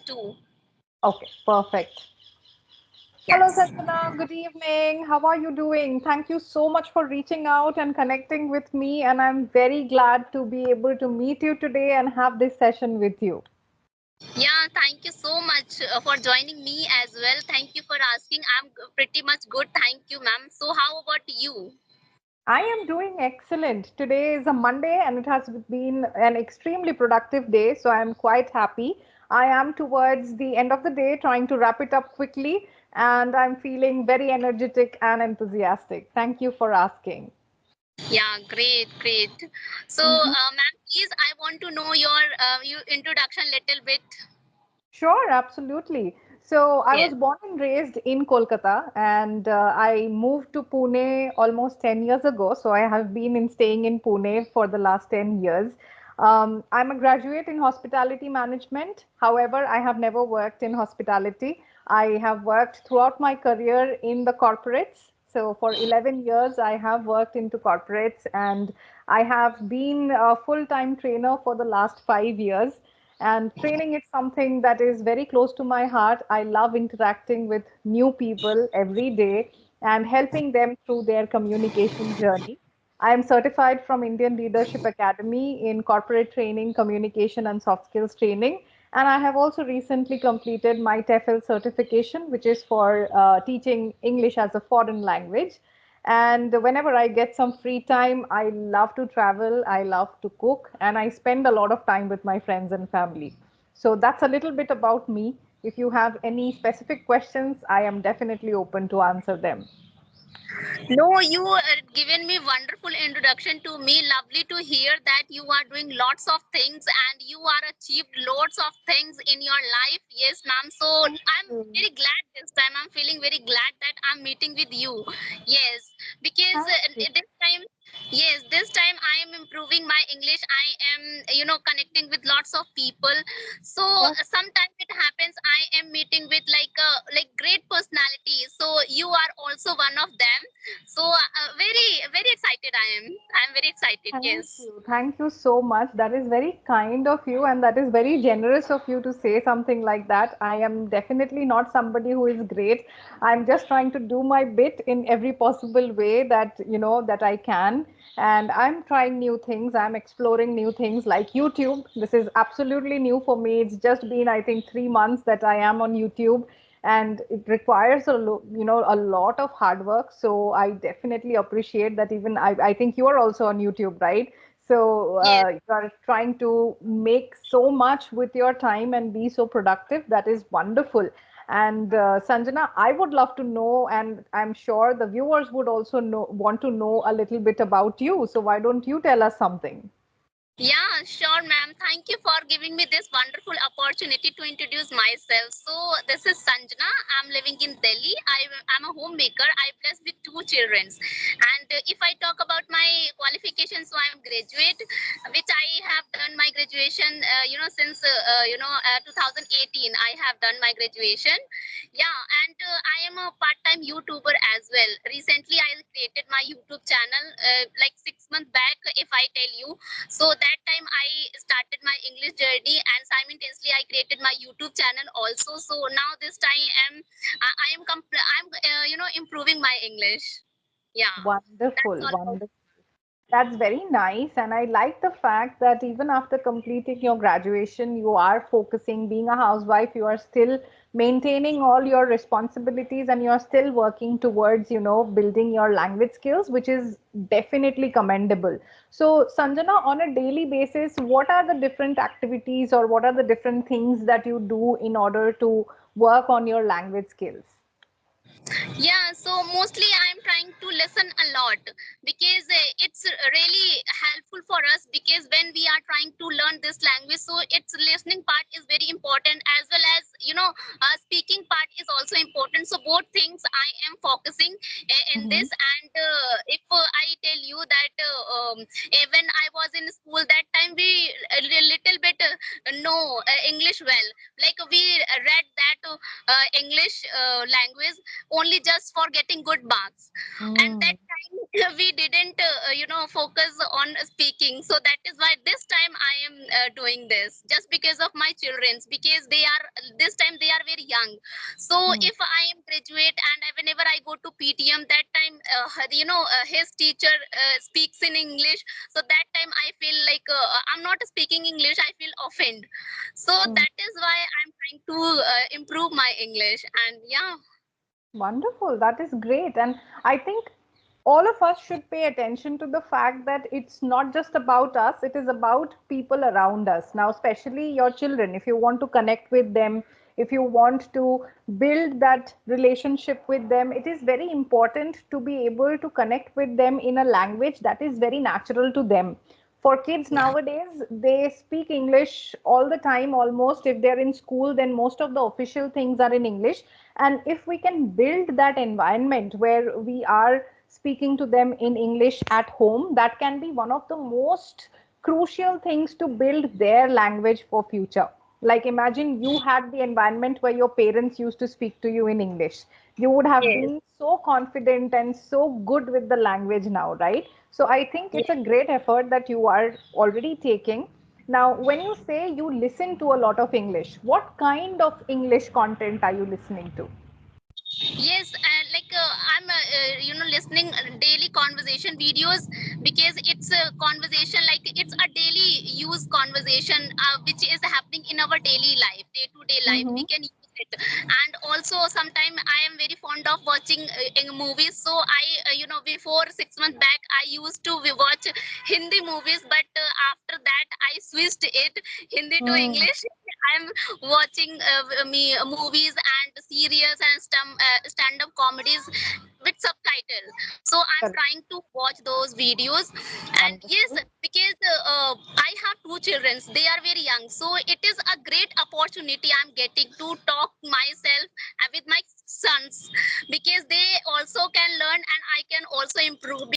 too. Okay, perfect. Hello, Yes. Sanjna. Good evening. How are you doing? Thank you so much for reaching out and connecting with me. And I'm very glad to be able to meet you today and have this session with you. Yeah, thank you so much for joining me as well. Thank you for asking. I'm pretty much good. Thank you, ma'am. So, how about you? I am doing excellent. Today is a Monday and it has been an extremely productive day, so I'm quite happy. I am towards the end of the day trying to wrap it up quickly, and I'm feeling very energetic and enthusiastic. Thank you for asking. Yeah, great, great. So, Mhm. ma'am, please, I want to know your introduction little bit. Sure, absolutely. So I Yes. was born and raised in Kolkata, and I moved to Pune almost 10 years ago. So I have been staying in Pune for the last 10 years. I'm a graduate in hospitality management. However, I have never worked in hospitality. I have worked throughout my career in the corporates. So for 11 years, I have worked into corporates, and I have been a full-time trainer for the last 5 years. And training is something that is very close to my heart. I love interacting with new people every day and helping them through their communication journey. I am certified from Indian Leadership Academy in corporate training, communication, and soft skills training. And I have also recently completed my TEFL certification, which is for teaching English as a foreign language. And whenever I get some free time, I love to travel, I love to cook, and I spend a lot of time with my friends and family. So that's a little bit about me. If you have any specific questions, I am definitely open to answer them. No, you given me wonderful introduction to me. Lovely to hear that you are doing lots of things and you are achieved lots of things in your life. Yes, ma'am. So Thank I'm you. very glad this time. I'm feeling very glad that I'm meeting with you. Yes, because Thank you. this time, yes, this time I am improving my English. I am, connecting with lots of people. So Yes. sometimes it happens I am meeting with like great personalities. So you are also one of them. So very very excited I'm very excited. Thank Yes. you. Thank you so much. That is very kind of you, and that is very generous of you to say something like that. I am definitely not somebody who is great. I'm just trying to do my bit in every possible way that, that I can. And I'm trying new things. I'm exploring new things like YouTube. This is absolutely new for me. It's just been, I think, 3 months that I am on YouTube, and it requires a lot of hard work. So I definitely appreciate that. Even I think you are also on YouTube, right? So Yes. you are trying to make so much with your time and be so productive. That is wonderful. And Sanjana, I would love to know, and I'm sure the viewers would also want to know a little bit about you. So why don't you tell us something? Yeah, sure, ma'am. Thank you for giving me this wonderful opportunity to introduce myself. So, this is Sanjna. I'm living in Delhi. I'm a homemaker. I blessed with two children. And if I talk about my qualifications, so I'm graduate, which I have done my graduation, since 2018. I have done my graduation. Yeah, and I am a part-time YouTuber as well. Recently, I created my YouTube channel like 6 months back. If I tell you, so that time I started my English journey, and simultaneously I created my YouTube channel also. So now this time I'm improving my English. Yeah, that's Wonderful, all about. wonderful. That's very nice. And I like the fact that even after completing your graduation, you are focusing, being a housewife, you are still maintaining all your responsibilities and you're still working towards, building your language skills, which is definitely commendable. So, Sanjana, on a daily basis, what are the different activities or what are the different things that you do in order to work on your language skills? Yeah, so mostly I'm trying to listen a lot because it's really helpful for us, because when we are trying to learn this language, so its listening part is very important, as well as speaking part is also important. So both things I am focusing in Mhm. this. And if I tell you that when I was in school, that time we a little bit know English well, like we read that English language only just for getting good marks. And that Mm. time we didn't focus on speaking, so that is why this time I am doing this, just because of my childrens, because they are, this time they are very young. So Hmm. if I am graduate and whenever I go to PTM, that time his teacher speaks in English, so that time I feel like I'm not speaking English, I feel offended. So Hmm. that is why I'm trying to improve my English. And yeah. Wonderful. That is great. And I think all of us should pay attention to the fact that it's not just about us, it is about people around us. Now, especially your children, if you want to connect with them, if you want to build that relationship with them, it is very important to be able to connect with them in a language that is very natural to them. For kids nowadays, they speak English all the time almost. If they're in school, then most of the official things are in English. And if we can build that environment where we are speaking to them in English at home, that can be one of the most crucial things to build their language for future. Like imagine you had the environment where your parents used to speak to you in English. You would have Yes. been so confident and so good with the language now, right? So I think it's a great effort that you are already taking. Now, when you say you listen to a lot of English, what kind of English content are you listening to? Yes, and like I'm, listening daily conversation videos, because it's a conversation, like it's a daily use conversation which is happening in our daily life, day to day life. We Mm-hmm. can use it, and also sometimes I am very fond of watching in movies. So before 6 months back, I used to watch Hindi movies, but after that I switched it Hindi to Mm, English. I'm watching movies and serials and stand up comedies with subtitle. So I'm correct. trying to watch those videos. And yes, Wonderful. because I have two children, they are very young, so it is a great opportunity I'm getting to talk myself with my sons, because they also can learn and I can also improve.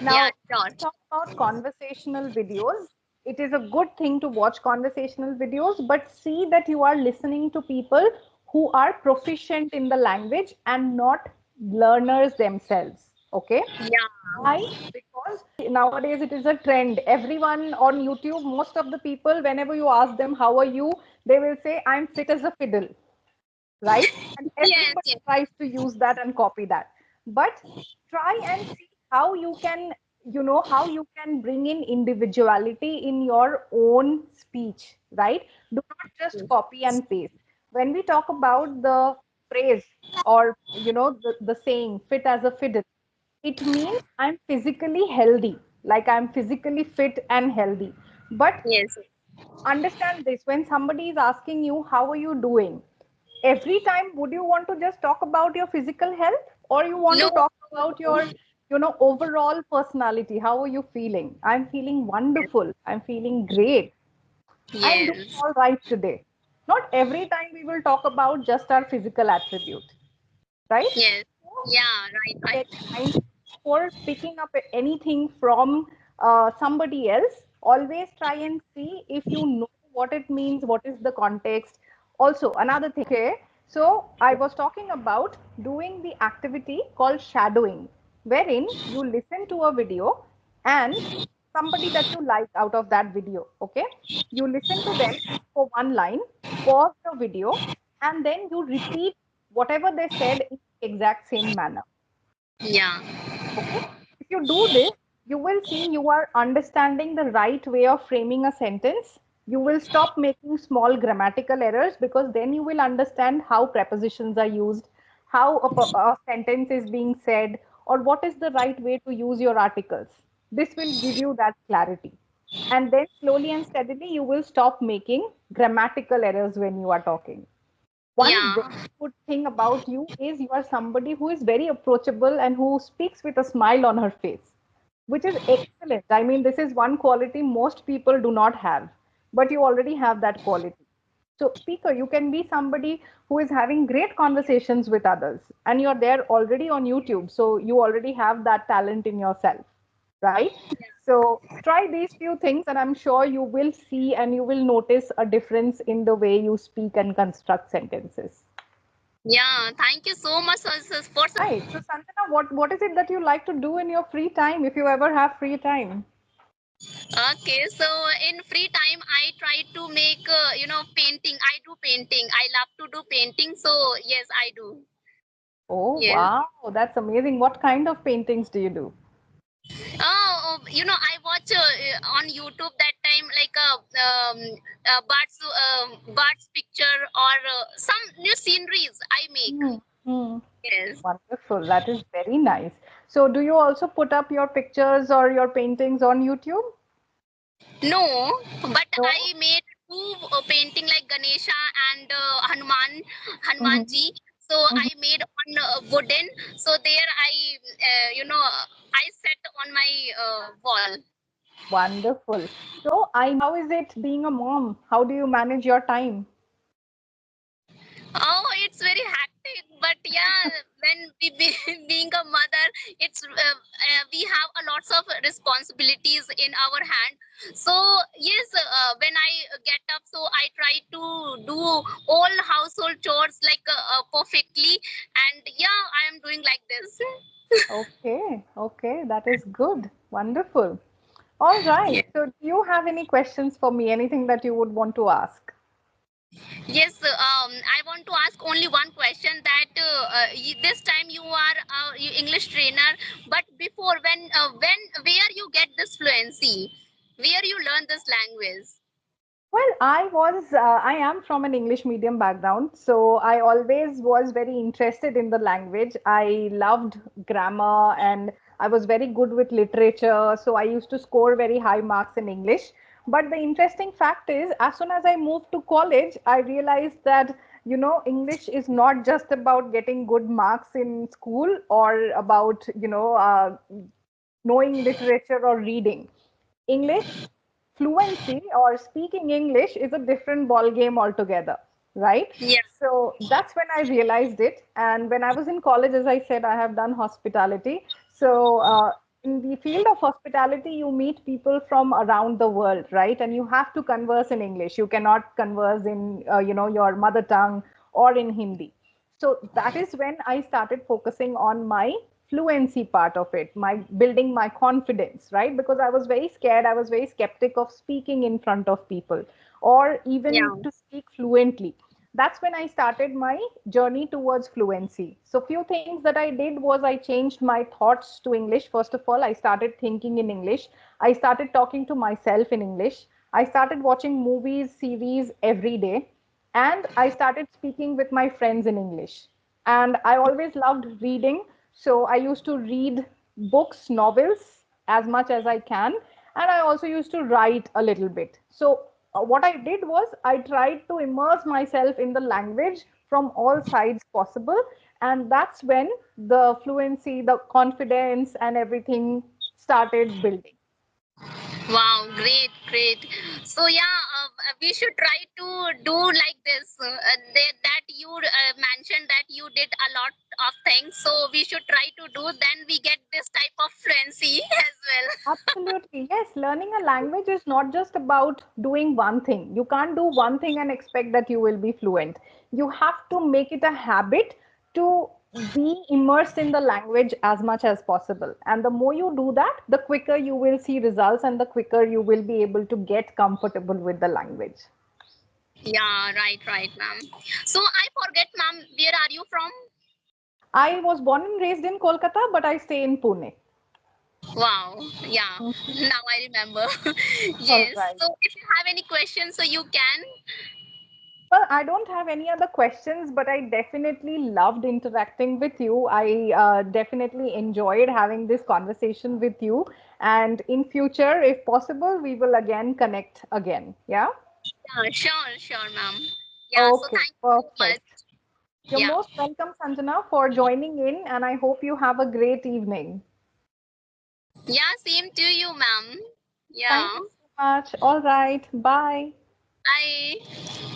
Yeah, Now, sure. let's talk about conversational videos. It is a good thing to watch conversational videos, but see that you are listening to people who are proficient in the language and not learners themselves. Okay? Yeah. Why? Because nowadays it is a trend. Everyone on YouTube, most of the people, whenever you ask them, how are you? They will say, I'm fit as a fiddle, right? And Yes, everybody yes, tries to use that and copy that. But try and see how you can, how you can bring in individuality in your own speech, right? Do not just copy and paste. When we talk about the phrase or, the saying, fit as a fiddle, it means I'm physically healthy, like I'm physically fit and healthy. But yes. understand this, when somebody is asking you how are you doing, every time would you want to just talk about your physical health, or you want No, to talk no, about no. your overall personality? How are you feeling? I'm feeling wonderful, I'm feeling great, I'm doing Yes, all right today. Not every time we will talk about just our physical attribute, right? yes. So Yeah, right, very right. mindful before picking up anything from somebody else. Always try and see if you know what it means, what is the context. Also, another thing, okay, so I was talking about doing the activity called shadowing, wherein you listen to a video and somebody that you like out of that video, okay? You listen to them for one line, pause the video, and then you repeat whatever they said in the exact same manner. Yeah, Okay. If you do this, you will see you are understanding the right way of framing a sentence. You will stop making small grammatical errors, because then you will understand how prepositions are used, how a sentence is being said, or what is the right way to use your articles. This will give you that clarity. And then slowly and steadily, you will stop making grammatical errors when you are talking. One yeah, very good thing about you is you are somebody who is very approachable and who speaks with a smile on her face, which is excellent. I mean, this is one quality most people do not have, but you already have that quality. So, speaker, you can be somebody who is having great conversations with others, and you're there already on YouTube. So, you already have that talent in yourself, right? So, try these few things, and I'm sure you will see and you will notice a difference in the way you speak and construct sentences. Yeah, thank you so much for. Right. So, Sanjana, what is it that you like to do in your free time if you ever have free time? Okay, so in free time, I try to make, painting. I do painting. I love to do painting. So yes, I do. Oh, Yes. wow, that's amazing. What kind of paintings do you do? I watch on YouTube that time like birds picture or some new sceneries I make. Hmm. Hmm. Yes. Wonderful. That is very nice. So, do you also put up your pictures or your paintings on YouTube? No, but No. I made two painting like Ganesha and Mhm. Hanumanji. So Mhm. I made on wooden. So there I set on my wall. Wonderful. So, how is it being a mom? How do you manage your time? Oh, it's very hectic, but yeah, when being a mother, we have a lots of responsibilities in our hand. So yes, when I get up, so I try to do all household chores like perfectly, and yeah, I am doing like this. Okay, okay, that is good. Wonderful. All Yeah. right. So, do you have any questions for me? Anything that you would want to ask? Yes, I want to ask only one question that this time you are English trainer, but before where you get this fluency, where you learn this language? Well, I am from an English medium background, so I always was very interested in the language. I loved grammar and I was very good with literature, so I used to score very high marks in English. But the interesting fact is, as soon as I moved to college, I realized that, English is not just about getting good marks in school or about, knowing literature or reading. English fluency or speaking English is a different ball game altogether, right? Yeah, So that's when I realized it. And when I was in college, as I said, I have done hospitality. So in the field of hospitality, you meet people from around the world, right? And you have to converse in English. You cannot converse in, your mother tongue or in Hindi. So that is when I started focusing on my fluency part of it, my building my confidence, right? Because I was very scared, I was very skeptic of speaking in front of people or even yeah, to speak fluently. That's when I started my journey towards fluency. So few things that I did was I changed my thoughts to English. First of all, I started thinking in English. I started talking to myself in English. I started watching movies, series every day, and I started speaking with my friends in English. And I always loved reading, so I used to read books, novels as much as I can, and I also used to write a little bit. So what I did was I tried to immerse myself in the language from all sides possible, and that's when the fluency, the confidence, and everything started building. wow, great, great. So yeah, we should try to do like this. That you mentioned that you did a lot of things, so we should try to do. Then we get this type of fluency as well. Absolutely. Yes, learning a language is not just about doing one thing. You can't do one thing and expect that you will be fluent. You have to make it a habit to be immersed in the language as much as possible. And the more you do that, the quicker you will see results and the quicker you will be able to get comfortable with the language. Yeah, right, right, ma'am. So I forget, ma'am, where are you from? I was born and raised in Kolkata, but I stay in Pune. Wow, yeah, Mhm. now I remember. All Yes, right. so if you have any questions, so you can. Well, I don't have any other questions, but I definitely loved interacting with you. I definitely enjoyed having this conversation with you. And in future, if possible, we will again connect again. Yeah? Yeah, sure, sure, ma'am. Yeah, so Okay, thank you so much. perfect. You're Yeah, most welcome, Sanjana, for joining in, and I hope you have a great evening. yeah, same to you, ma'am. Thank Yeah, you so much. All right. Bye. bye.